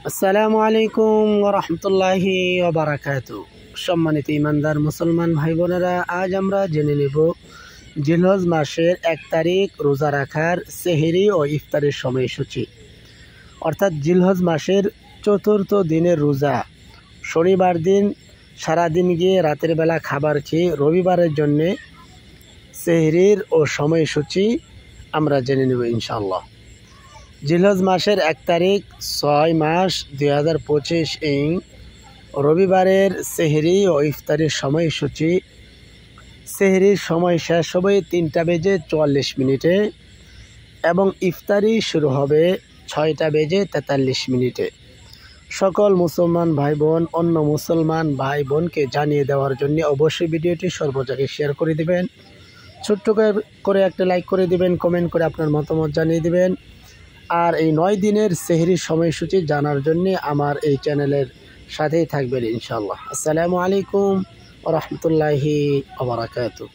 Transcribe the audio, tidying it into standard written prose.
আসসালামু আলাইকুম ওয়া রাহমাতুল্লাহি ওয়া বারাকাতুহু। সম্মানিত ইমানদার মুসলমান ভাই বোনেরা, আজ আমরা জেনে নেব জিলহজ মাসের 1 তারিখ রোজা রাখার সেহরি ও ইফতারের সময়সূচি। অর্থাৎ জিলহজ মাসের চতুর্থ দিনের রোজা, শনিবার দিন সারাদিন গিয়ে রাতের বেলা খাবার খেয়ে রবিবারের জন্যে সেহরির ও সময়সূচি আমরা জেনে নেব ইনশাআল্লাহ। জিলহজ মাসের 1 তারিখ 6 মাস 2025 ইং রবিবারের সেহরি ও ইফতারের সময়সূচি। সেহরির সময় শেষ হবে 3:44 এবং ইফতারি শুরু হবে 6:43। সকল মুসলমান ভাই বোন অন্য মুসলমান ভাই বোনকে জানিয়ে দেওয়ার জন্য অবশ্যই ভিডিওটি সর্বজায়গায় শেয়ার করে দিবেন। ছোট্ট করে একটা লাইক করে দিবেন, কমেন্ট করে আপনার মতামত জানিয়ে দিবেন। আর এই 9 দিনের সেহরির সময়সূচি জানার জন্য আমার এই চ্যানেলের সাথেই থাকবেন ইনশাআল্লাহ। আসসালামু আলাইকুম ওয়া রাহমাতুল্লাহি ওয়া বারাকাতুহু।